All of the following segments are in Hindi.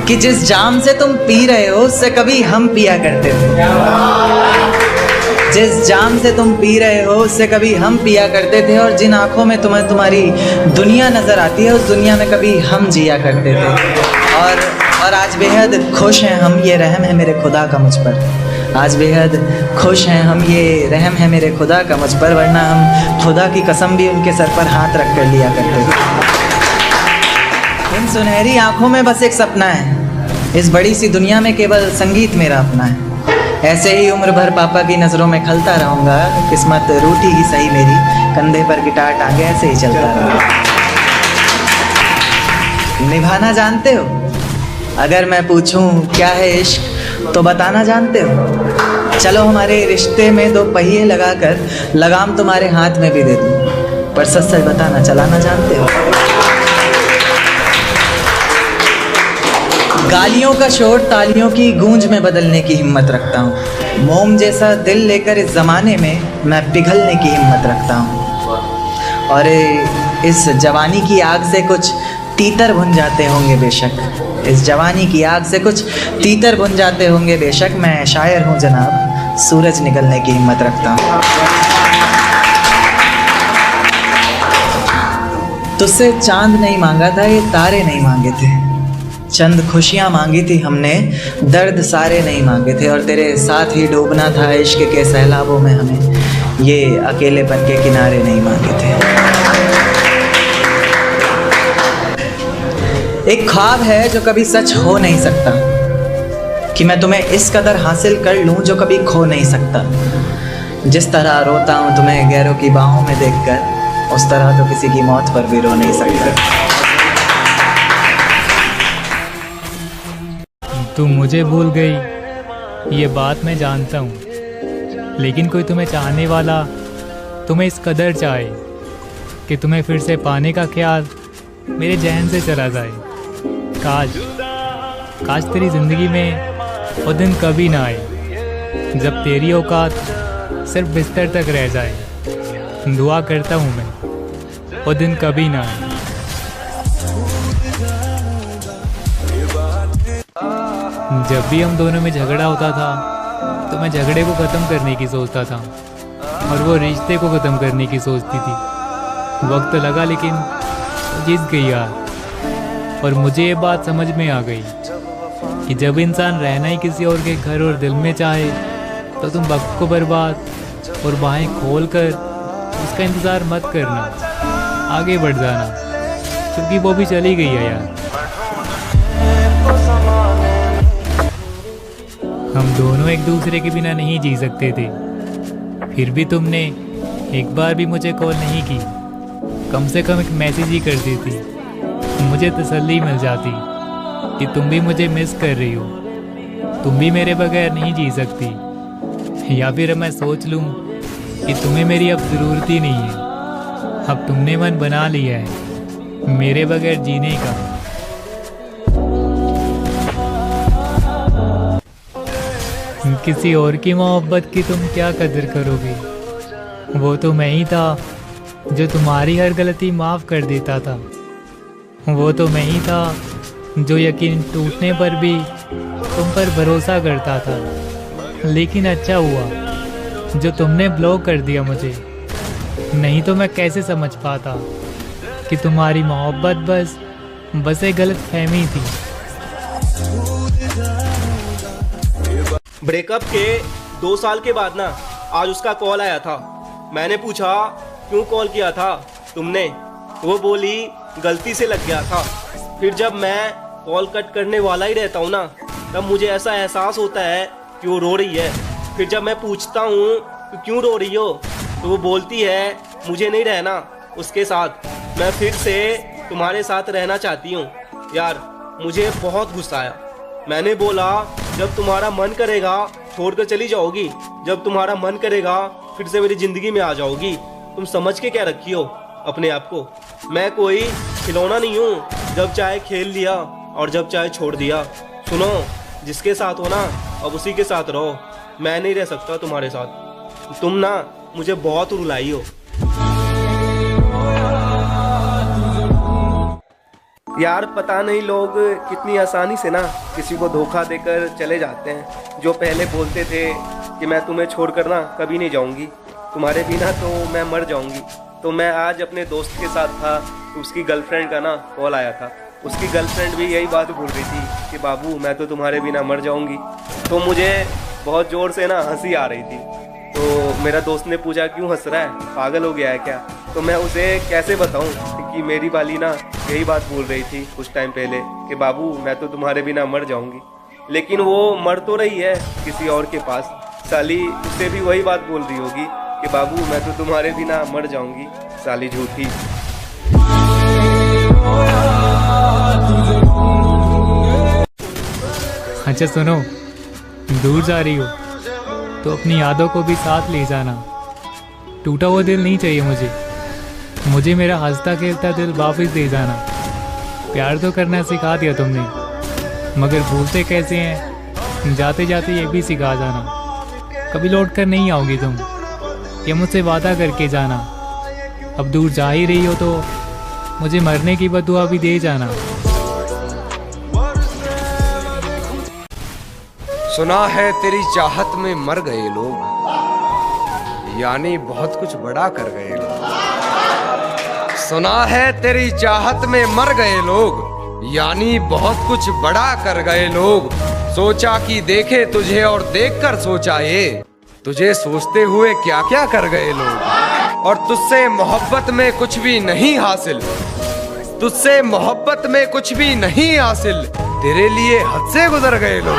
कि जिस जाम से तुम पी रहे हो उससे कभी हम पिया करते थे। जिस जाम से तुम पी रहे हो उससे कभी हम पिया करते थे, और जिन आँखों में तुम्हें तुम्हारी दुनिया नज़र आती है उस दुनिया में कभी हम जिया करते थे। और आज बेहद खुश हैं हम, ये रहम है मेरे खुदा का मुझ पर। आज बेहद खुश हैं हम, ये रहम है मेरे खुदा का मुझ पर, वरना हम खुदा की कसम भी उनके सर पर हाथ रख कर लिया करते थे। इन सुनहरी आँखों में बस एक सपना है, इस बड़ी सी दुनिया में केवल संगीत मेरा अपना है। ऐसे ही उम्र भर पापा की नज़रों में खलता रहूँगा, किस्मत रूठी ही सही मेरी, कंधे पर गिटार टांगे ऐसे ही चलता रहूँगा। निभाना जानते हो? अगर मैं पूछूं क्या है इश्क तो बताना जानते हो? चलो हमारे रिश्ते में दो पहिए लगाकर लगाम तुम्हारे हाथ में भी दे दूं, पर सच सच बताना चलाना जानते हो? गालियों का शोर तालियों की गूंज में बदलने की हिम्मत रखता हूँ। मोम जैसा दिल लेकर इस ज़माने में मैं पिघलने की हिम्मत रखता हूँ। और इस जवानी की आग से कुछ तीतर भुन जाते होंगे बेशक, इस जवानी की आग से कुछ तीतर भुन जाते होंगे बेशक, मैं शायर हूँ जनाब, सूरज निकलने की हिम्मत रखता हूँ। तुझसे चांद नहीं मांगा था, ये तारे नहीं मांगे थे, चंद खुशियाँ मांगी थी हमने, दर्द सारे नहीं मांगे थे, और तेरे साथ ही डूबना था इश्क के सैलाबों में हमें, ये अकेलेपन के किनारे नहीं मांगे थे। एक ख्वाब है जो कभी सच हो नहीं सकता, कि मैं तुम्हें इस कदर हासिल कर लूँ जो कभी खो नहीं सकता। जिस तरह रोता हूँ तुम्हें गैरों की बाहों में देखकर, उस तरह तो किसी की मौत पर भी रो नहीं सकता। तुम मुझे भूल गई ये बात मैं जानता हूँ, लेकिन कोई तुम्हें चाहने वाला तुम्हें इस कदर चाहे कि तुम्हें फिर से पाने का ख्याल मेरे जहन से चला जाए। काश तेरी ज़िंदगी में वो दिन कभी ना आए जब तेरी औकात सिर्फ बिस्तर तक रह जाए। दुआ करता हूँ मैं वो दिन कभी ना आए। जब भी हम दोनों में झगड़ा होता था तो मैं झगड़े को ख़त्म करने की सोचता था और वो रिश्ते को ख़त्म करने की सोचती थी। वक्त लगा लेकिन जीत गई यार। और मुझे ये बात समझ में आ गई कि जब इंसान रहना ही किसी और के घर और दिल में चाहे तो तुम वक्त को बर्बाद और बाहें खोल कर उसका इंतज़ार मत करना, आगे बढ़ जाना, क्योंकि वो भी चली गई है यार। हम दोनों एक दूसरे के बिना नहीं जी सकते थे, फिर भी तुमने एक बार भी मुझे कॉल नहीं की, कम से कम एक मैसेज ही कर देती, मुझे तसल्ली मिल जाती कि तुम भी मुझे मिस कर रही हो, तुम भी मेरे बगैर नहीं जी सकती। या फिर मैं सोच लूँ कि तुम्हें मेरी अब ज़रूरत ही नहीं है, अब तुमने मन बना लिया है मेरे बगैर जीने का। किसी और की मोहब्बत की तुम क्या कदर करोगे? वो तो मैं ही था जो तुम्हारी हर गलती माफ़ कर देता था। वो तो मैं ही था जो यकीन टूटने पर भी तुम पर भरोसा करता था। लेकिन अच्छा हुआ जो तुमने ब्लॉक कर दिया मुझे, नहीं तो मैं कैसे समझ पाता कि तुम्हारी मोहब्बत बस एक गलत फहमी थी। ब्रेकअप के 2 साल के बाद ना आज उसका कॉल आया था। मैंने पूछा क्यों कॉल किया था तुमने? वो बोली गलती से लग गया था। फिर जब मैं कॉल कट करने वाला ही रहता हूँ ना, तब मुझे ऐसा एहसास होता है कि वो रो रही है। फिर जब मैं पूछता हूँ कि क्यों रो रही हो, तो वो बोलती है मुझे नहीं रहना उसके साथ, मैं फिर से तुम्हारे साथ रहना चाहती हूँ। यार मुझे बहुत गुस्सा आया। मैंने बोला जब तुम्हारा मन करेगा छोड़कर चली जाओगी, जब तुम्हारा मन करेगा फिर से मेरी ज़िंदगी में आ जाओगी। तुम समझ के क्या रखी हो अपने आप को? मैं कोई खिलौना नहीं हूँ, जब चाहे खेल लिया और जब चाहे छोड़ दिया। सुनो, जिसके साथ हो ना अब उसी के साथ रहो। मैं नहीं रह सकता तुम्हारे साथ। तुम ना मुझे बहुत रुलाई हो। यार पता नहीं लोग कितनी आसानी से ना किसी को धोखा देकर चले जाते हैं। जो पहले बोलते थे कि मैं तुम्हें छोड़कर ना कभी नहीं जाऊंगी, तुम्हारे बिना तो मैं मर जाऊंगी। तो मैं आज अपने दोस्त के साथ था, तो उसकी गर्लफ्रेंड का ना कॉल आया था। उसकी गर्लफ्रेंड भी यही बात बोल रही थी कि बाबू मैं तो तुम्हारे बिना मर जाऊंगी। तो मुझे बहुत ज़ोर से ना हंसी आ रही थी। तो मेरा दोस्त ने पूछा क्यों हंस रहा है, पागल हो गया है क्या? तो मैं उसे कैसे बताऊं कि मेरी वाली ना यही बात बोल रही थी कुछ टाइम पहले कि बाबू मैं तो तुम्हारे बिना मर जाऊंगी। लेकिन वो मर तो रही है किसी और के पास, साली उससे भी वही बात बोल रही होगी कि बाबू मैं तो तुम्हारे बिना मर जाऊंगी, साली झूठी। अच्छा सुनो, दूर जा रही हो तो अपनी यादों को भी साथ ले जाना। टूटा हुआ दिल नहीं चाहिए मुझे मेरा हंसता खेलता दिल वापस दे जाना। प्यार तो करना सिखा दिया तुमने, मगर भूलते कैसे हैं जाते जाते ये भी सिखा जाना। कभी लौट कर नहीं आओगी तुम, ये मुझसे वादा करके जाना। अब दूर जा ही रही हो तो मुझे मरने की बदुआ भी दे जाना। सुना है तेरी चाहत में मर गए लोग, यानी बहुत कुछ बड़ा कर गए लोग। सुना है तेरी चाहत में मर गए लोग, यानी बहुत कुछ बड़ा कर गए लोग। सोचा कि देखे तुझे और देखकर सोचा ये, तुझे सोचते हुए क्या क्या कर गए लोग। और तुझसे मोहब्बत में कुछ भी नहीं हासिल, तुझसे मोहब्बत में कुछ भी नहीं हासिल, तेरे लिए हद से गुजर गए लोग।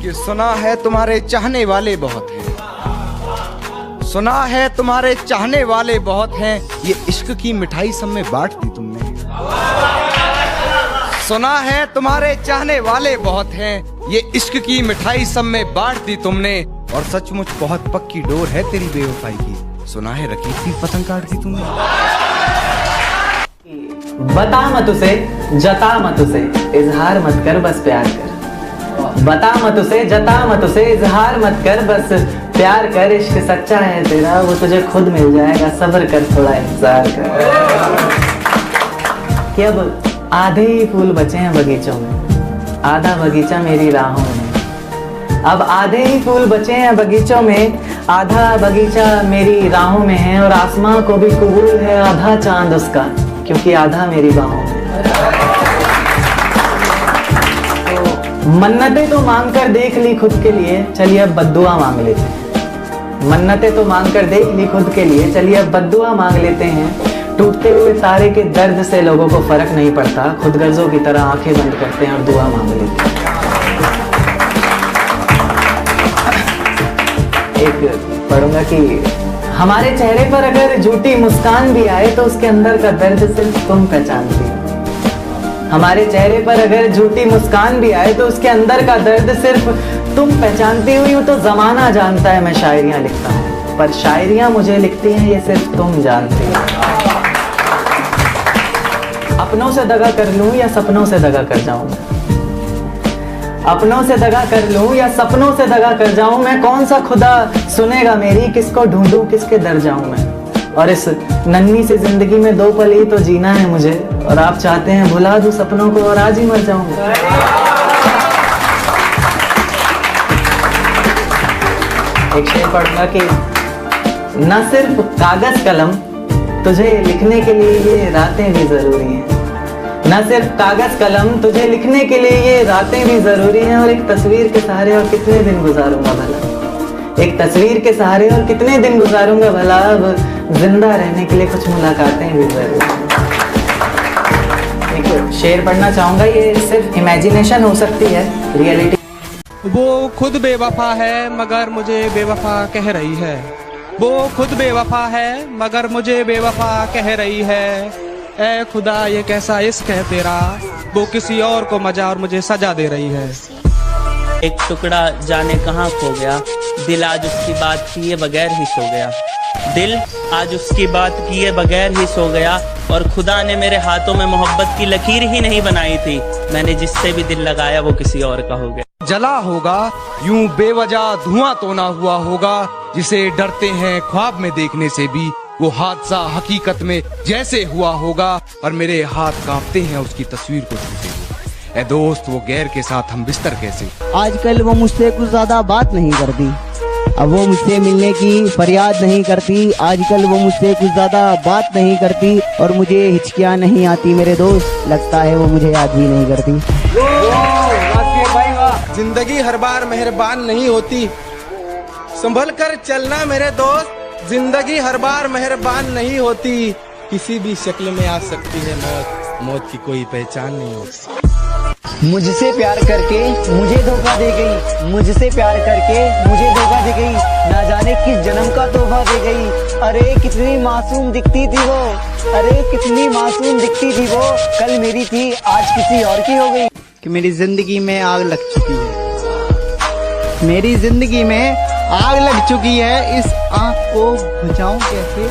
कि सुना है तुम्हारे चाहने वाले बहुत हैं, सुना है तुम्हारे चाहने वाले बहुत हैं, ये इश्क की मिठाई सब में बांट दी तुमने। सुना है तुम्हारे चाहने वाले बहुत हैं, ये इश्क की मिठाई सब में बांट दी तुमने। और सचमुच बहुत पक्की डोर है तेरी बेवफाई की, सुना है रकीब की पतंग काट दी तुमने। बता मत उसे, जता मत उसे, इजहार मत कर बस प्यार कर। बता मत उसे, जता मत उसे, इजहार मत कर बस प्यार कर। इश्क सच्चा है तेरा, वो तुझे खुद मिल जाएगा, सब्र कर थोड़ा इंतजार कर। कि अब आधे ही फूल बचे हैं बगीचों में, आधा बगीचा मेरी राहों में। अब आधे ही फूल बचे हैं बगीचों में, आधा बगीचा मेरी राहों में है। और आसमां को भी कबूल है आधा चांद उसका, क्योंकि आधा मेरी बाहों में। तो मन्नतें तो मांग कर देख ली खुद के लिए, चलिए अब बद्दुआ मांग लेते हैं। मन्नतें तो मांग कर देख ली खुद के लिए, चलिए अब बद्दुआ मांग लेते हैं। टूटते हुए तारे के दर्द से लोगों को फर्क नहीं पड़ता, खुद गर्जों की तरह आंखें बंद करते हैं और दुआ मांग लेते हैं। एक पढ़ूंगा कि हमारे चेहरे पर अगर झूठी मुस्कान भी आए तो उसके अंदर का दर्द सिर्फ तुम पहचानती हो। हमारे चेहरे पर अगर झूठी मुस्कान भी आए तो उसके अंदर का दर्द सिर्फ तुम पहचानती हुई हो। तो जमाना जानता है मैं शायरियां लिखता हूँ, पर शायरियां मुझे लिखती हैं ये सिर्फ तुम जानती हो। अपनों से दगा कर लूं या सपनों से दगा कर जाऊं, अपनों से दगा कर लूं या सपनों से दगा कर जाऊं मैं। कौन सा खुदा सुनेगा मेरी, किसको ढूंढूं किसके दर जाऊं मैं। और इस नन्ही सी जिंदगी में 2 पल ही तो जीना है मुझे, और आप चाहते हैं भुला दूं सपनों को और आज ही मर जाऊं। एक शेर पढ़ूंगा कि न सिर्फ कागज कलम, तुझे लिखने के लिए ये रातें भी जरूरी हैं। न सिर्फ कागज कलम, तुझे लिखने के लिए ये रातें भी जरूरी हैं। और एक तस्वीर के सहारे और कितने दिन गुजारूंगा भला, एक तस्वीर के सहारे और कितने दिन गुजारूंगा भला। अब जिंदा रहने के लिए कुछ मुलाकातें भी जरूरी हैं। एक शेर पढ़ना चाहूंगा, ये सिर्फ इमेजिनेशन हो सकती है, रियलिटी। वो खुद बेवफा है मगर मुझे बेवफा कह रही है, वो खुद बेवफा है मगर मुझे बेवफा कह रही है। ऐ खुदा ये कैसा इश्क है तेरा, वो किसी और को मजा और मुझे सजा दे रही है। एक टुकड़ा जाने कहाँ खो गया, दिल आज उसकी बात किए बगैर ही सो गया। दिल आज उसकी बात किए बगैर ही सो गया। और खुदा ने मेरे हाथों में मोहब्बत की लकीर ही नहीं बनाई थी, मैंने जिससे भी दिल लगाया वो किसी और का हो गया। जला होगा यूं बेवजह धुआं तो ना हुआ होगा, जिसे डरते हैं ख्वाब में देखने से भी वो हादसा हकीकत में जैसे हुआ होगा और मेरे हाथ कांपते हैं उसकी तस्वीर को छूते हुए। ए दोस्त, वो गैर के साथ हम बिस्तर कैसे। आजकल वो मुझसे कुछ ज्यादा बात नहीं करती, अब वो मुझसे मिलने की फरियाद नहीं करती। आजकल वो मुझसे कुछ ज्यादा बात नहीं करती और मुझे हिचकियाँ नहीं आती मेरे दोस्त, लगता है वो मुझे याद भी नहीं करती। जिंदगी हर बार मेहरबान नहीं होती, संभल कर चलना मेरे दोस्त। जिंदगी हर बार मेहरबान नहीं होती, किसी भी शक्ल में आ सकती है मौत, मौत की कोई पहचान नहीं होती। मुझसे प्यार करके मुझे धोखा दे गई, मुझसे प्यार करके मुझे धोखा दे गई, ना जाने किस जन्म का तोहफा दे गई। अरे कितनी मासूम दिखती थी वो, अरे कितनी मासूम दिखती थी वो, कल मेरी थी आज किसी और की हो गई। कि मेरी जिंदगी में आग लग चुकी है, मेरी जिंदगी में आग लग चुकी है, इस आग को बुझाऊं कैसे।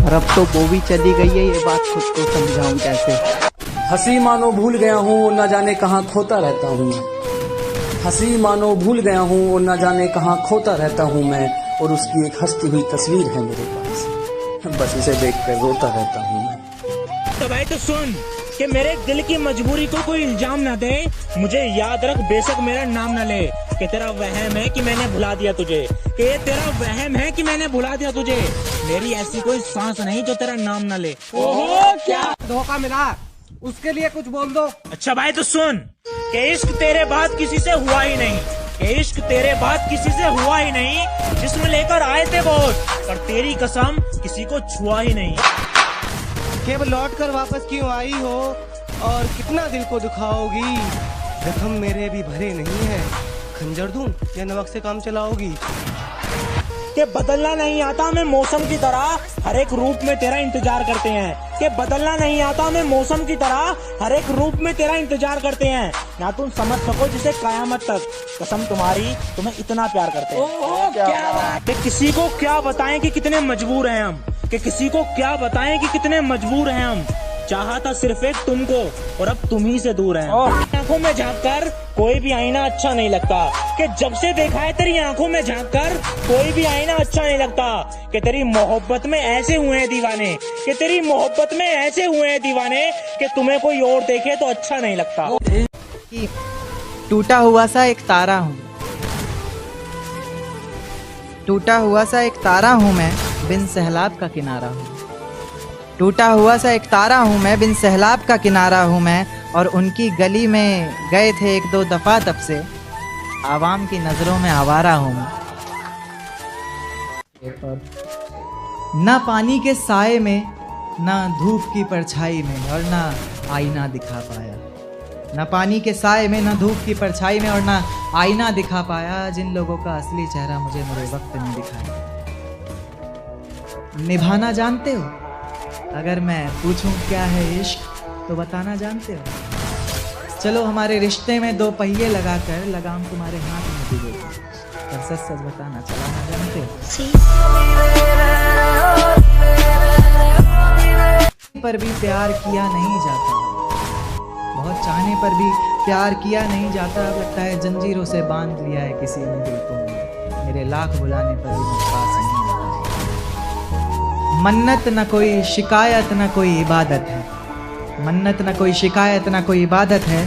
और अब तो वो भी चली गई है, ये बात खुद को समझाऊं कैसे। हंसी मानो भूल गया हूँ, न जाने कहाँ खोता रहता हूँ। हंसी मानो भूल गया हूँ, न जाने कहाँ खोता रहता हूँ मैं, और उसकी एक हंसती हुई तस्वीर है मेरे पास, बस इसे देखकर रोता रहता हूँ मैं। तो भाई तो सुन कि मेरे दिल की मजबूरी को कोई इल्जाम ना दे, मुझे याद रख बेशक मेरा नाम ना ले, कि तेरा वहम है कि मैंने भुला दिया तुझे, कि ये तेरा वहम है कि मैंने भुला दिया तुझे। मेरी ऐसी कोई सांस नहीं जो तेरा नाम ना ले। ओहो क्या धोखा मिला, उसके लिए कुछ बोल दो। अच्छा भाई तो सुन कि इश्क तेरे बाद किसी से हुआ ही नहीं, कि इश्क तेरे बाद किसी से हुआ ही नहीं, जिस्म लेकर आए थे बहुत, पर तेरी कसम किसी को छुआ ही नहीं। केवल लौट कर वापस क्यों आई हो, और कितना दिल को दुखाओगी। जख्म मेरे भी भरे नहीं है, खंजर दूं या नमक से काम चलाओगी। कि बदलना नहीं आता मैं मौसम की तरह, हर एक रूप में तेरा इंतजार करते हैं। कि बदलना नहीं आता मैं मौसम की तरह, हर एक रूप में तेरा इंतजार करते हैं। ना तुम समझ सको जिसे कयामत तक, कसम तुम्हारी तुम्हें इतना प्यार करते हैं। क्या कि किसी को क्या बताएं कि कितने मजबूर हैं हम, कि किसी को क्या बताएं कि कितने मजबूर हैं हम। चाहा था सिर्फ एक तुमको और अब तुम ही से दूर हैं। आंखों में झांक कर कोई भी आईना अच्छा नहीं लगता, कि जब से देखा है तेरी आंखों में झांक कर कोई भी आईना अच्छा नहीं लगता। कि तेरी मोहब्बत में ऐसे हुए हैं दीवाने, कि तेरी मोहब्बत में ऐसे हुए हैं दीवाने, कि तुम्हें कोई और देखे तो अच्छा नहीं लगता। टूटा हुआ सा एक तारा हूँ, टूटा हुआ सा एक तारा हूँ मैं, बिन सैलाब का किनारा हूँ। टूटा हुआ सा एक तारा हूँ मैं, बिन सैलाब का किनारा हूँ मैं, और उनकी गली में गए थे एक दो दफ़ा तब से, आवाम की नज़रों में आवारा हूँ मैं। ना पानी के साए में, ना धूप की परछाई में, और ना आईना दिखा पाया। ना पानी के साए में, ना धूप की परछाई में, और ना आईना दिखा पाया। जिन लोगों का असली चेहरा मुझे मेरे वक्त ने दिखाया। निभाना जानते हो? अगर मैं पूछूं क्या है इश्क तो बताना जानते हो? चलो हमारे रिश्ते में दो पहिए लगाकर लगाम तुम्हारे हाथ में दी गई, पर सच सच बताना चलाना जानते हो? पर भी प्यार किया नहीं जाता, बहुत चाहने पर भी प्यार किया नहीं जाता। अब लगता है जंजीरों से बांध लिया है किसी ने दिल को, मेरे लाख बुलाने पर भी मेरे पास नहीं आता। मन्नत न कोई शिकायत न कोई इबादत है, मन्नत न कोई शिकायत न कोई इबादत है।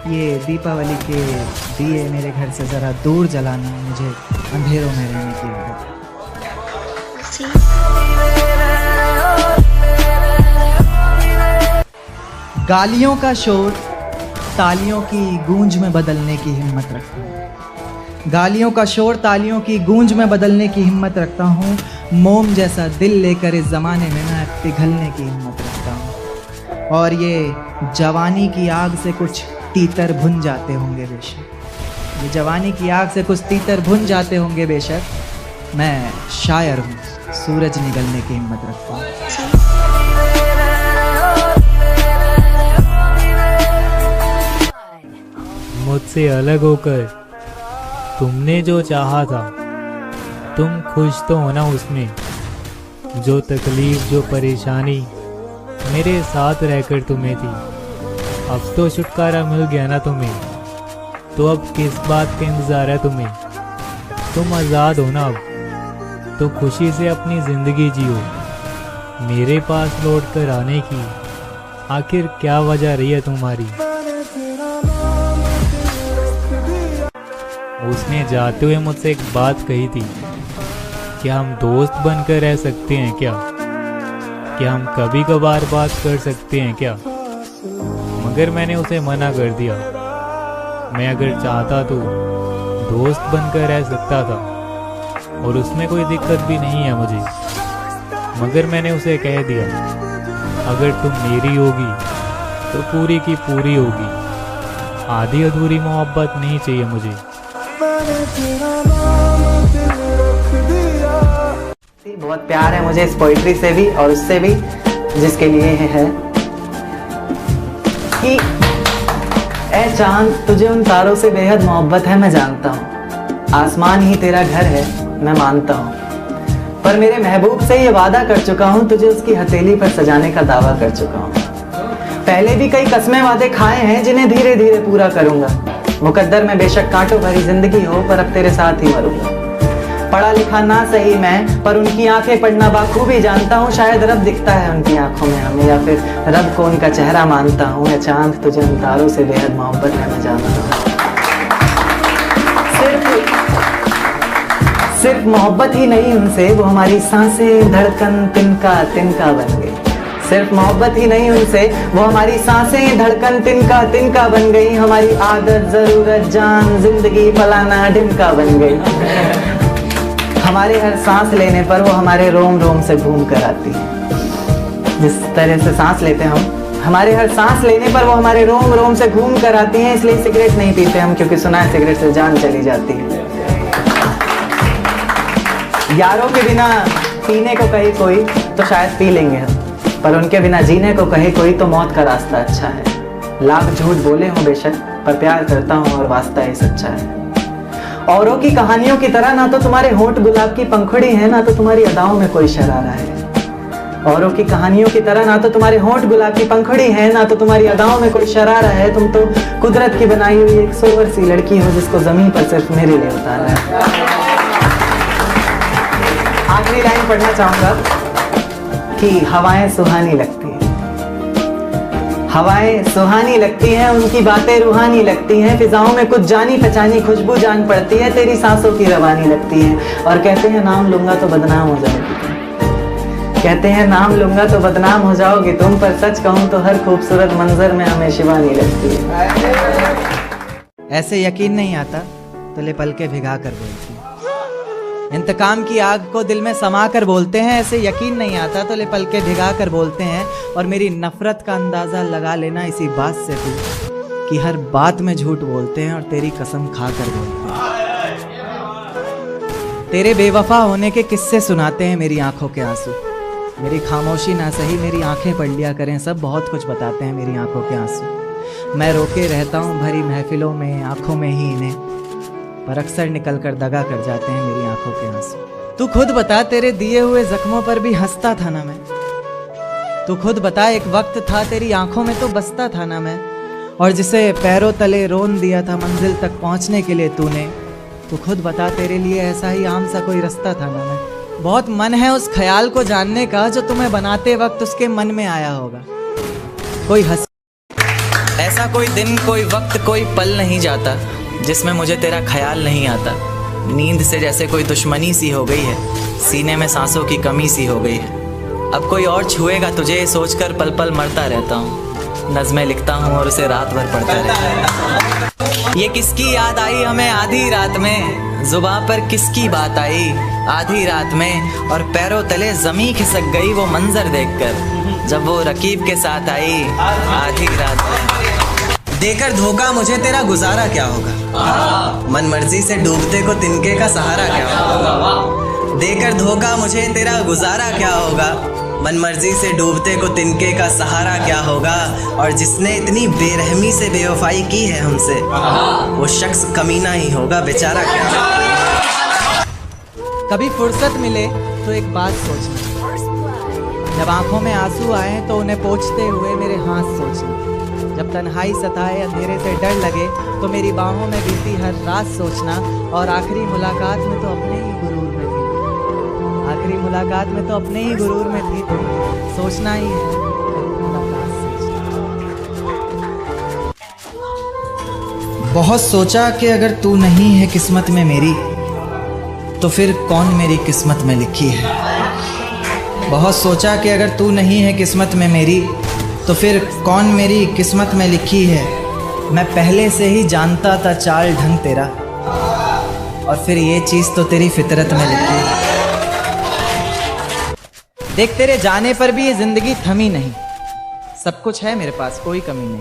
ये दीपावली के दिए मेरे घर से ज़रा दूर जलाना, मुझे अंधेरों में रहने की आदत है। गालियों का शोर तालियों की गूंज में बदलने की हिम्मत रखता हूँ, गालियों का शोर तालियों की गूंज में बदलने की हिम्मत रखता हूँ। मोम जैसा दिल लेकर इस ज़माने में मैं पिघलने की हिम्मत रखता हूँ। और ये जवानी की आग से कुछ तीतर भुन जाते होंगे बेशक, ये जवानी की आग से कुछ तीतर भुन जाते होंगे बेशक। मैं शायर हूँ, सूरज निकलने की हिम्मत रखता हूँ। मुझसे अलग होकर तुमने जो चाहा था, तुम खुश तो होना उसमें। जो तकलीफ जो परेशानी मेरे साथ रहकर तुम्हें थी, अब तो छुटकारा मिल गया ना तुम्हें, तो अब किस बात का इंतज़ार है तुम्हें? तुम आज़ाद हो ना अब, तो खुशी से अपनी जिंदगी जियो। मेरे पास लौट कर आने की आखिर क्या वजह रही है तुम्हारी? उसने जाते हुए मुझसे एक बात कही थी, क्या हम दोस्त बनकर रह सकते हैं क्या? क्या हम कभी कभार बात कर सकते हैं क्या? मगर मैंने उसे मना कर दिया। मैं अगर चाहता तो दोस्त बनकर रह सकता था और उसमें कोई दिक्कत भी नहीं है मुझे। मगर मैंने उसे कह दिया, अगर तुम मेरी होगी तो पूरी की पूरी होगी, आधी अधूरी मोहब्बत नहीं चाहिए मुझे। बहुत प्यार है मुझे इस पोइट्री से भी और उससे भी, जिसके लिए है कि ए चांद, तुझे उन तारों से बेहद मोहब्बत है, मैं जानता हूँ। आसमान ही तेरा घर है, मैं मानता हूँ। पर मेरे महबूब से ये वादा कर चुका हूँ, तुझे उसकी हथेली पर सजाने का दावा कर चुका हूँ। पहले भी कई कसमें वादे खाए हैं जिन्हें धीरे धीरे पूरा करूंगा। मुकद्दर में बेशक कांटों भरी जिंदगी हो, पर अब तेरे साथ ही मरूंगा। पढ़ा लिखा ना सही मैं, पर उनकी आंखें पढ़ना बाखूबी जानता हूँ। शायद रब दिखता है उनकी आंखों में हमें, या फिर रब को उनका चेहरा मानता हूँ। या चांद, तुझे उन तारों से बेहद मोहब्बत है, मैं जानता हूँ। सिर्फ मोहब्बत ही नहीं उनसे, वो हमारी सांसें, धड़कन, तिनका तिनका बन गई। सिर्फ मोहब्बत ही नहीं उनसे, वो हमारी सांसें, धड़कन, तिनका तिनका बन गई। हमारी आदत, जरूरत, जान, जिंदगी, फलाना ढिमका बन गई। हमारे हर सांस लेने पर वो हमारे रोम रोम से घूम कर आती है। जिस तरह से सांस लेते हैं हम, हमारे हर सांस लेने पर वो हमारे रोम रोम से घूम कर आती हैं। इसलिए सिगरेट नहीं पीते हम, क्योंकि सुना है सिगरेट से जान चली जाती है। यारों के बिना पीने को कहे कोई तो शायद पी लेंगे हम, पर उनके बिना जीने को कहे कोई तो मौत का रास्ता अच्छा है। लाख झूठ बोले हो बेशक, पर प्यार करता हूँ और वास्ता ही सच्चा है। औरों की कहानियों की तरह ना तो तुम्हारे होंठ गुलाब की पंखुड़ी है, ना तो तुम्हारी अदाओं में कोई शरारा है। औरों की कहानियों की तरह ना तो तुम्हारे होंठ गुलाब की पंखुड़ी है, ना तो तुम्हारी अदाओं में कोई शरारा है। तुम तो कुदरत की बनाई हुई एक सोवर सी लड़की हो, जिसको जमीन पर सिर्फ मेरे लिए उतारा है। आखिरी लाइन पढ़ना चाहूंगा कि हवाएं सुहानी लगती हैं, हवाएं सुहानी लगती हैं, उनकी बातें रूहानी लगती हैं। फिजाओं में कुछ जानी पहचानी खुशबू जान पड़ती है, तेरी सांसों की रवानी लगती है। और कहते हैं नाम लूंगा तो बदनाम हो जाओगी तुम, कहते हैं नाम लूंगा तो बदनाम हो जाओगी तुम, पर सच कहूं तो हर खूबसूरत मंजर में हमें शिवानी लगती है। ऐसे यकीन नहीं आता तो ले पल के भिगा कर बोलती, इंतकाम की आग को दिल में समा कर बोलते हैं। ऐसे यकीन नहीं आता तो ले पल के भिगा कर बोलते हैं। और मेरी नफरत का अंदाजा लगा लेना इसी बात से तू, कि हर बात में झूठ बोलते हैं और तेरी कसम खा कर बोलते हैं। तेरे बेवफा होने के किस्से सुनाते हैं मेरी आंखों के आंसू। मेरी खामोशी ना सही, मेरी आंखें पढ़ लिया करें, सब बहुत कुछ बताते हैं मेरी आंखों के आंसू। मैं रोके रहता हूँ भरी महफिलों में, आंखों में ही इन्हें, पर अक्सर निकल कर दगा कर जाते हैं मेरी आंखों के आंसू। तू खुद बता, तेरे दिए हुए जख्मों पर भी हंसता था ना मैं। तू खुद बता, एक वक्त था तेरी आंखों में तो बसता था ना मैं। और जिसे पैरों तले रोन दिया था मंजिल तक पहुंचने के लिए तूने, तू खुद बता, तेरे लिए ऐसा ही आम सा कोई रास्ता था ना मैं। बहुत मन है उस ख्याल को जानने का जो तुम्हें बनाते वक्त उसके मन में आया होगा। कोई ऐसा कोई दिन, कोई वक्त, कोई पल नहीं जाता जिसमें मुझे तेरा ख्याल नहीं आता। नींद से जैसे कोई दुश्मनी सी हो गई है, सीने में सांसों की कमी सी हो गई है। अब कोई और छुएगा तुझे सोचकर पल पल मरता रहता हूँ। नज़्में लिखता हूँ और उसे रात भर पढ़ता रहता हूँ। ये किसकी याद आई हमें आधी रात में, जुबां पर किसकी बात आई आधी रात में। और पैरों तले ज़मीं खिसक गई वो मंजर देखकर, जब वो रकीब के साथ आई आधी रात में। देकर धोखा मुझे तेरा गुजारा क्या होगा, मन मर्जी से डूबते को तिनके का सहारा क्या होगा। देकर धोखा मुझे तेरा गुजारा क्या होगा, मन मर्जी से डूबते को तिनके का सहारा क्या होगा। और जिसने इतनी बेरहमी से बेवफाई की है हमसे, वो शख्स कमीना ही होगा बेचारा क्या होगा। कभी फुर्सत मिले तो एक बात सोचना, जब आंखों में आंसू आए तो उन्हें पोंछते हुए मेरे हाथ सोचना। जब तन्हाई सताए अंधेरे से डर लगे तो मेरी बाहों में बीती हर रात सोचना। और आखिरी मुलाकात में तो अपने ही गुरूर में थी, आखिरी मुलाकात में तो अपने ही गुरूर में थी तुम, सोचना ही है मुलाकात से। बहुत सोचा कि अगर तू नहीं है किस्मत में मेरी, तो फिर कौन मेरी किस्मत में लिखी है। बहुत सोचा कि अगर तू नहीं है किस्मत में मेरी, तो फिर कौन मेरी किस्मत में लिखी है। मैं पहले से ही जानता था चाल ढंग तेरा, और फिर ये चीज़ तो तेरी फितरत में लिखी है। देख तेरे जाने पर भी ये जिंदगी थमी नहीं, सब कुछ है मेरे पास कोई कमी नहीं।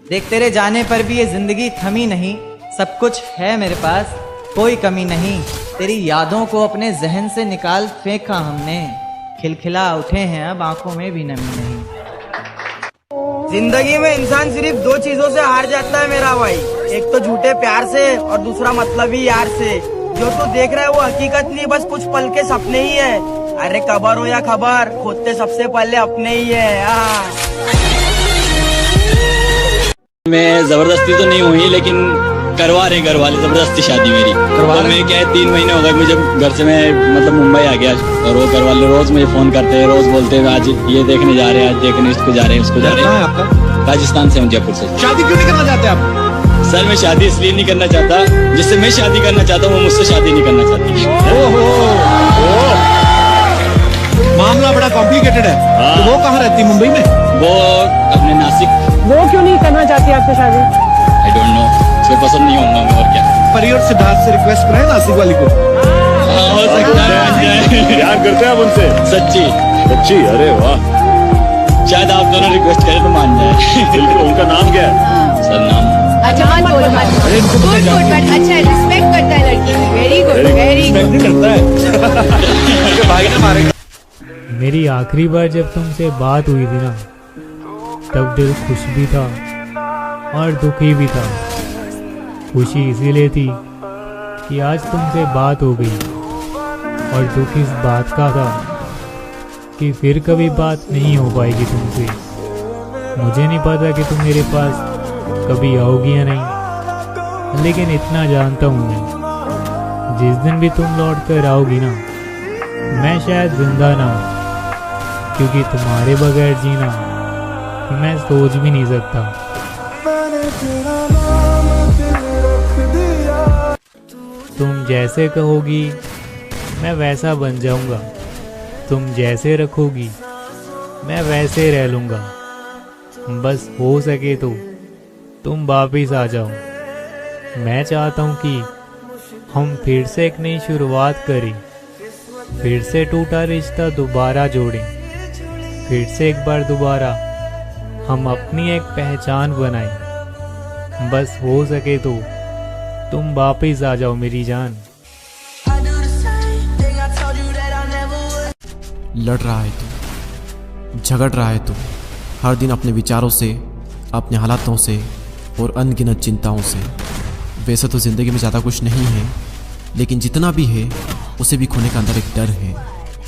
देख तेरे जाने पर भी ये जिंदगी थमी नहीं, सब कुछ है मेरे पास कोई कमी नहीं। तेरी यादों को अपने जहन से निकाल फेंका हमने, खिलखिला उठे हैं अब आंखों में भी नमी नहीं। जिंदगी में इंसान सिर्फ दो चीजों से हार जाता है मेरा भाई, एक तो झूठे प्यार से और दूसरा मतलबी यार से। जो तू देख रहा है वो हकीकत नहीं, बस कुछ पल के सपने ही है। अरे खबर हो या खबर, खोदते सबसे पहले अपने ही है। मैं जबरदस्ती तो नहीं हुई, लेकिन करवा रहे घर वाले जबरदस्ती शादी मेरी। तो मैं क्या है 3 महीने हो गए मुझे घर से, मैं मतलब मुंबई आ गया, और वो घर वाले रोज मुझे फोन करते हैं, रोज बोलते हैं आज ये देखने जा रहे हैं, आज देखने इसको जा रहे हैं, उसको जा रहे हैं। आपका राजस्थान से हूँ, जयपुर से। शादी क्यों नहीं करना चाहते आप? सर मैं शादी इसलिए नहीं करना चाहता, जिससे मैं शादी करना चाहता हूँ वो मुझसे शादी नहीं करना चाहती। मामला बड़ा कॉम्प्लिकेटेड है। तो वो कहाँ रहती, मुंबई में? वो अपने नासिक। वो क्यों नहीं करना चाहती आपसे शादी? आई डोंट नो, उसको पसंद नहीं होगा मैं, और क्या। परी और सिद्धार्थ से रिक्वेस्ट कराए नासिक वाली को। हो सकता है प्यार करते हैं आप उनसे? सच्ची सच्ची? अरे वाह, शायद आप दोनों रिक्वेस्ट करें तो मान जाए। बिल्कुल। उनका नाम क्या है? सर नाम अच्छा मत बोलो, मत बोलो। गुड गुड, बट अच्छा रिस्पेक्ट करता है लड़की, वेरी गुड वेरी गुड। करता है भाई ने मारेगा। मेरी आखिरी बार जब तुमसे बात हुई थी ना, तब दिल खुश भी था और दुखी भी था। खुशी इसीलिए थी कि आज तुमसे बात हो गई, और दुख इस बात का था कि फिर कभी बात नहीं हो पाएगी तुमसे। मुझे नहीं पता कि तुम मेरे पास कभी आओगी या नहीं, लेकिन इतना जानता हूँ मैं, जिस दिन भी तुम लौट कर आओगी ना, मैं शायद जिंदा ना हूँ, क्योंकि तुम्हारे बगैर जीना मैं सोच भी नहीं सकता। तुम जैसे कहोगी मैं वैसा बन जाऊंगा, तुम जैसे रखोगी मैं वैसे रह लूँगा। बस हो सके तो तुम वापिस आ जाओ। मैं चाहता हूँ कि हम फिर से एक नई शुरुआत करें, फिर से टूटा रिश्ता दोबारा जोड़ें, फिर से एक बार दोबारा हम अपनी एक पहचान बनाएं। बस हो सके तो तुम वापिस आ जाओ मेरी जान। लड़ रहा है तू, झगड़ रहा है तू, हर दिन अपने विचारों से, अपने हालातों से और अनगिनत चिंताओं से। वैसे तो ज़िंदगी में ज़्यादा कुछ नहीं है, लेकिन जितना भी है उसे भी खोने का अंदर एक डर है।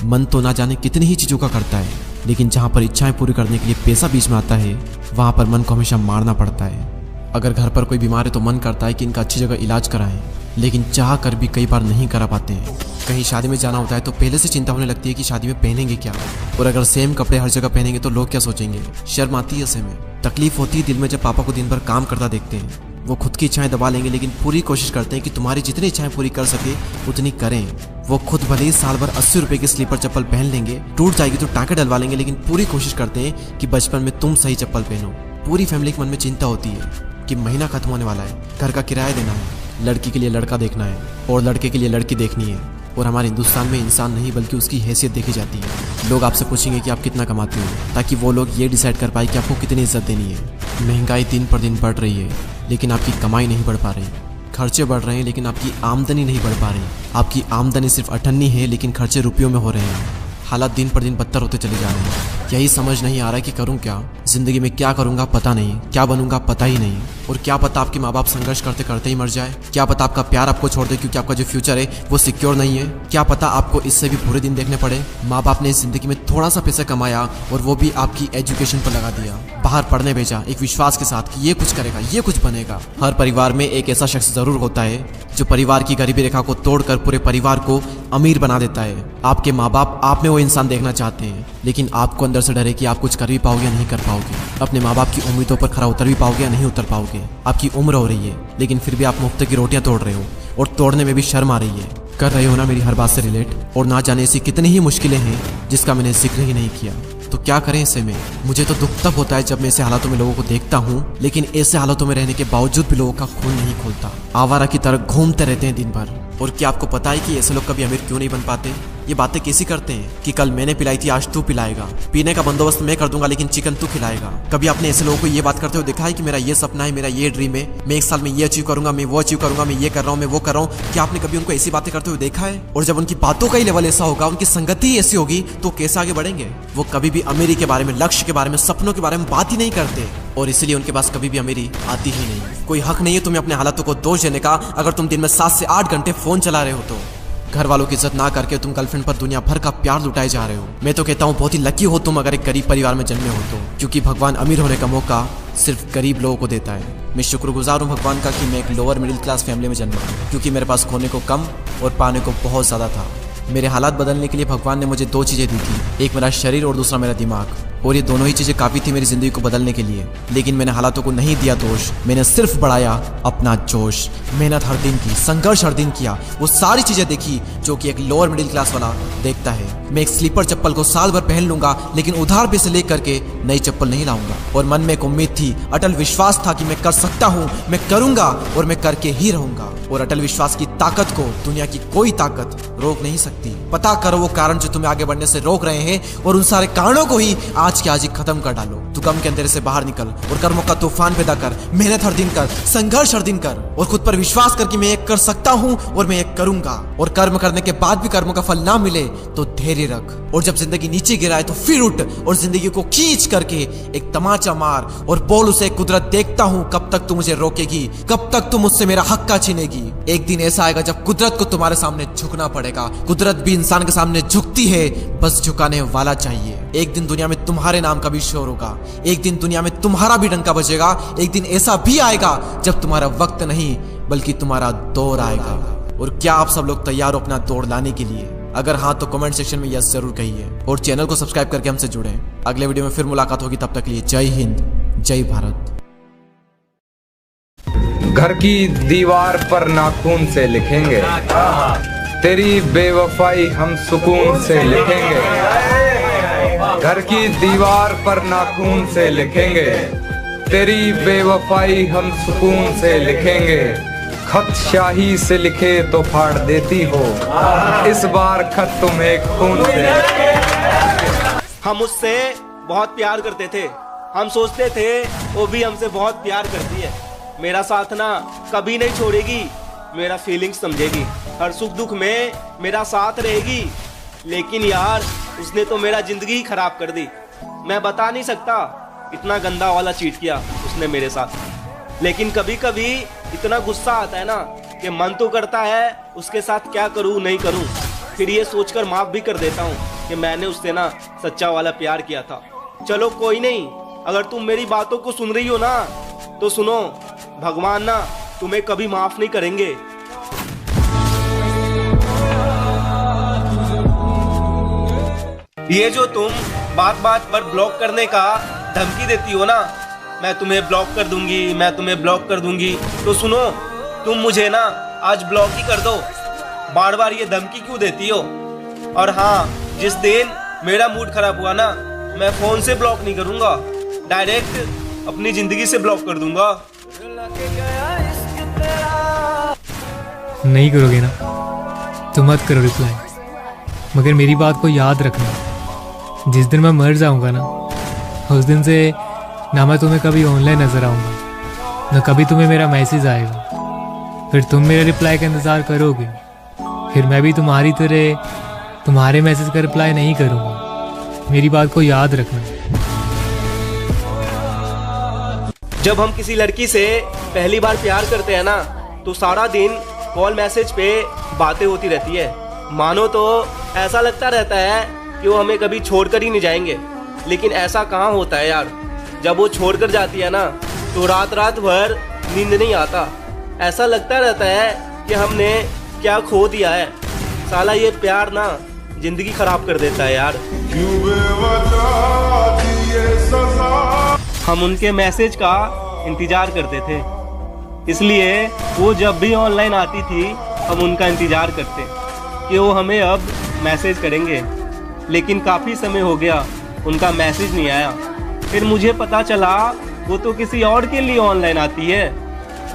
मन तो ना जाने कितनी ही चीज़ों का करता है, लेकिन जहाँ पर इच्छाएं पूरी करने के लिए पैसा बीच में आता है, वहाँ पर मन को हमेशा मारना पड़ता है। अगर घर पर कोई बीमार है तो मन करता है कि इनका अच्छी जगह इलाज कराएं, लेकिन चाह कर भी कई बार नहीं करा पाते हैं। कहीं शादी में जाना होता है तो पहले से चिंता होने लगती है कि शादी में पहनेंगे क्या, और अगर सेम कपड़े हर जगह पहनेंगे तो लोग क्या सोचेंगे। शर्म आती है ऐसे में, तकलीफ होती है दिल में जब पापा को दिन भर काम करता देखते हैं। वो खुद की इच्छाएं दबा लेंगे, लेकिन पूरी कोशिश करते हैं कि तुम्हारी जितनी इच्छाएं पूरी कर सके उतनी करें। वो खुद भले ही साल भर 80 रुपए की स्लीपर चप्पल पहन लेंगे, टूट जाएगी तो टाँके डलवा लेंगे, लेकिन पूरी कोशिश करते हैं कि बचपन में तुम सही चप्पल पहनो। पूरी फैमिली के मन में चिंता होती है कि महीना खत्म होने वाला है, घर का किराया देना है, लड़की के लिए लड़का देखना है और लड़के के लिए लड़की देखनी है। और हमारे हिंदुस्तान में इंसान नहीं बल्कि उसकी हैसियत देखी जाती है। लोग आपसे पूछेंगे कि आप कितना कमाते हो, ताकि वो लोग ये डिसाइड कर पाए कि आपको कितनी इज्जत देनी है। महंगाई दिन पर दिन बढ़ रही है, लेकिन आपकी कमाई नहीं बढ़ पा रही। खर्चे बढ़ रहे हैं, लेकिन आपकी आमदनी नहीं बढ़ पा रही। आपकी आमदनी सिर्फ 98 है, लेकिन खर्चे रुपयों में हो रहे हैं। हालात दिन पर दिन बदतर होते चले जा रहे हैं। यही समझ नहीं आ रहा है कि करूं क्या। जिंदगी में क्या करूंगा पता नहीं, क्या बनूंगा पता ही नहीं, और क्या पता आपके माँ बाप संघर्ष करते करते ही मर जाए, क्या पता आपका प्यार आपको छोड़ दे क्योंकि आपका जो फ्यूचर है वो सिक्योर नहीं है, क्या पता आपको इससे भी बुरे दिन देखने पड़े। माँ बाप ने इस जिंदगी में थोड़ा सा पैसा कमाया और वो भी आपकी एजुकेशन पर लगा दिया, बाहर पढ़ने भेजा एक विश्वास के साथ कि ये कुछ करेगा, ये कुछ बनेगा। हर परिवार में एक ऐसा शख्स जरूर होता है जो परिवार की गरीबी रेखा को तोड़कर पूरे परिवार को अमीर बना देता है। आपके माँ बाप आप में वो इंसान देखना चाहते हैं, लेकिन आपको अंदर से डर है कि आप कुछ कर भी पाओगे या नहीं कर पाओगे, अपने माँ बाप की उम्मीदों पर खरा उतर भी पाओगे या नहीं उतर पाओगे। आपकी उम्र हो रही है लेकिन फिर भी आप मुफ्त की रोटियां तोड़ रहे हो और तोड़ने में भी शर्म आ रही है। कर रहे हो ना मेरी हर बात से रिलेट, और ना जाने ऐसी कितनी ही मुश्किलें हैं जिसका मैंने जिक्र ही नहीं किया। तो क्या करें ऐसे में? मुझे तो दुख तब होता है जब मैं ऐसे हालातों में लोगों को देखता हूँ, लेकिन ऐसे हालातों में रहने के बावजूद भी लोगों का खून नहीं खोलता, आवारा की तरह घूमते रहते हैं दिन भर। और क्या आपको पता है कि ऐसे लोग कभी अमीर क्यों नहीं बन पाते? ये बातें कैसी करते हैं कि कल मैंने पिलाई थी आज तू पिलाएगा, पीने का बंदोबस्त मैं कर दूंगा लेकिन चिकन तू खिलाएगा। कभी आपने ऐसे लोगों को ये बात करते हुए देखा है कि मेरा ये सपना है, मेरा ये ड्रीम है, मैं 1 साल में ये अचीव करूंगा, मैं वो अचीव करूंगा, मैं ये कर रहा हूँ, मैं वो कर रहा हूँ? क्या आपने कभी उनको ऐसी बातें करते हुए देखा है? और जब उनकी बातों का ही लेवल ऐसा होगा, उनकी संगति ही ऐसी होगी, तो कैसे आगे बढ़ेंगे? वो कभी भी अमीरी के बारे में, लक्ष्य के बारे में, सपनों के बारे में बात ही नहीं करते, और इसलिए उनके पास कभी भी अमीरी आती ही नहीं। कोई हक नहीं है तुम्हें अपने हालातों को दोष देने का अगर तुम दिन में 7 से 8 घंटे फोन चला रहे हो तो। घर वालों की इज्जत ना करके तुम गर्लफ्रेंड पर दुनिया भर का प्यार लुटाए जा रहे हो। मैं तो कहता हूँ बहुत ही लकी हो तुम अगर एक गरीब परिवार में जन्मे हो तो, क्योंकि भगवान अमीर होने का मौका सिर्फ गरीब लोगों को देता है। मैं शुक्रगुजार हूँ भगवान का कि मैं एक लोअर मिडिल क्लास फैमिली में जन्मा, क्योंकि मेरे पास खोने को कम और पाने को बहुत ज़्यादा था। मेरे हालात बदलने के लिए भगवान ने मुझे 2 चीज़ें दी थी, एक मेरा शरीर और दूसरा मेरा दिमाग, और ये दोनों ही चीज़ें काफ़ी थी मेरी ज़िंदगी को बदलने के लिए। लेकिन मैंने हालातों को नहीं दिया दोष, मैंने सिर्फ बढ़ाया अपना जोश। मेहनत हर दिन की, संघर्ष हर दिन किया, वो सारी चीज़ें देखी जो कि एक लोअर मिडिल क्लास वाला देखता है। मैं एक स्लीपर चप्पल को साल भर पहन लूंगा लेकिन उधार पैसे ले करके नई चप्पल नहीं लाऊंगा। और मन में एक उम्मीद थी, अटल विश्वास था कि मैं कर सकता हूँ, मैं करूंगा और मैं करके ही रहूंगा। और अटल विश्वास की ताकत को दुनिया की कोई ताकत रोक नहीं सकती। पता करो वो कारण जो तुम्हें आगे बढ़ने से रोक रहे हैं और उन सारे कारणों को ही आज के आज ही खत्म कर डालो। तू गम के अंधेरे से बाहर निकल और कर्मों का तूफान पैदा कर, मेहनत हर दिन कर, संघर्ष हर दिन कर, और खुद पर विश्वास कर कि मैं ये कर सकता हूँ और मैं ये करूंगा। और कर्म करने के बाद भी कर्मों का फल ना मिले तो धैर्य रख, और जब जिंदगी नीचे गिराए तो फिर उठ और जिंदगी को खींच करके एक तमाचा मार और बोल उसे, कुदरत देखता हूँ कब तक तू मुझे रोकेगी, कब तक तू मुझसे मेरा हक्का छीनेगी। एक दिन ऐसा आएगा जब कुदरत को तुम्हारे सामने झुकना पड़ेगा। कुदरत भी इंसान के सामने झुकती है, बस झुकाने वाला चाहिए। एक दिन दुनिया में तुम्हारे नाम का भी शोर होगा, एक दिन दुनिया में तुम्हारा भी डंका बजेगा, एक दिन ऐसा भी आएगा जब तुम्हारा वक्त नहीं बल्कि तुम्हारा दौर आएगा। और क्या आप सब लोग तैयार हो अपना दौड़ लाने के लिए? अगर हाँ तो कमेंट सेक्शन में यस जरूर कहिए और चैनल को सब्सक्राइब करके हमसे जुड़ें। अगले वीडियो में फिर मुलाकात होगी, तब तक के लिए जय हिंद, जय भारत। घर की दीवार पर नाखून से लिखेंगे, तेरी बेवफाई हम सुकून से लिखेंगे। घर की दीवार पर नाखून से लिखेंगे, तेरी बेवफाई हम सुकून से लिखेंगे। खत शाही से लिखे तो फाड़ देती हो, इस बार खत तुम्हें खून से। हम उससे बहुत प्यार करते थे, हम सोचते थे वो भी हमसे बहुत प्यार करती है। मेरा साथ ना कभी नहीं छोड़ेगी, मेरा फीलिंग्स समझेगी, हर सुख दुख में मेरा साथ रहेगी। लेकिन यार उसने तो मेरा जिंदगी ही खराब कर दी। मैं बता नहीं सकता इतना गंदा वाला चीट किया उसने मेरे साथ। लेकिन कभी कभी इतना गुस्सा आता है ना कि मन तो करता है उसके साथ क्या करूं नहीं करूं, फिर ये सोचकर माफ भी कर देता हूं कि मैंने उससे ना सच्चा वाला प्यार किया था। चलो कोई नहीं, अगर तुम मेरी बातों को सुन रही हो ना तो सुनो, भगवान ना तुम्हें कभी माफ नहीं करेंगे। ये जो तुम बात बात पर ब्लॉक करने का धमकी देती हो ना, मैं तुम्हें ब्लॉक कर दूंगी, मैं तुम्हें ब्लॉक कर दूंगी, तो सुनो, तुम मुझे ना आज ब्लॉक ही कर दो। बार बार ये धमकी क्यों देती हो? और हाँ, जिस दिन मेरा मूड खराब हुआ ना, मैं फोन से ब्लॉक नहीं करूंगा, डायरेक्ट अपनी जिंदगी से ब्लॉक कर दूंगा। नहीं करोगे ना तो मत करो रिप्लाई, मगर मेरी बात को याद रखना, जिस दिन मैं मर जाऊंगा ना उस दिन से ना मैं तुम्हें कभी ऑनलाइन नजर आऊंगा, ना कभी तुम्हें मेरा मैसेज आएगा। फिर तुम मेरे रिप्लाई का इंतज़ार करोगे, फिर मैं भी तुम्हारी तरह तुम्हारे मैसेज का रिप्लाई नहीं करूंगा। मेरी बात को याद रखना। जब हम किसी लड़की से पहली बार प्यार करते हैं ना, तो सारा दिन कॉल मैसेज पे बातें होती रहती है। मानो तो ऐसा लगता रहता है कि वो हमें कभी छोड़कर ही नहीं जाएंगे, लेकिन ऐसा कहाँ होता है यार। जब वो छोड़कर जाती है ना, तो रात रात भर नींद नहीं आता। ऐसा लगता रहता है कि हमने क्या खो दिया है। साला ये प्यार ना जिंदगी खराब कर देता है यार। हम उनके मैसेज का इंतजार करते थे, इसलिए वो जब भी ऑनलाइन आती थी हम उनका इंतजार करते कि वो हमें अब मैसेज करेंगे। लेकिन काफ़ी समय हो गया उनका मैसेज नहीं आया। फिर मुझे पता चला वो तो किसी और के लिए ऑनलाइन आती है,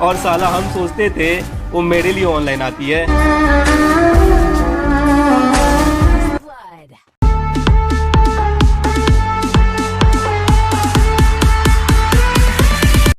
और साला हम सोचते थे वो मेरे लिए ऑनलाइन आती है।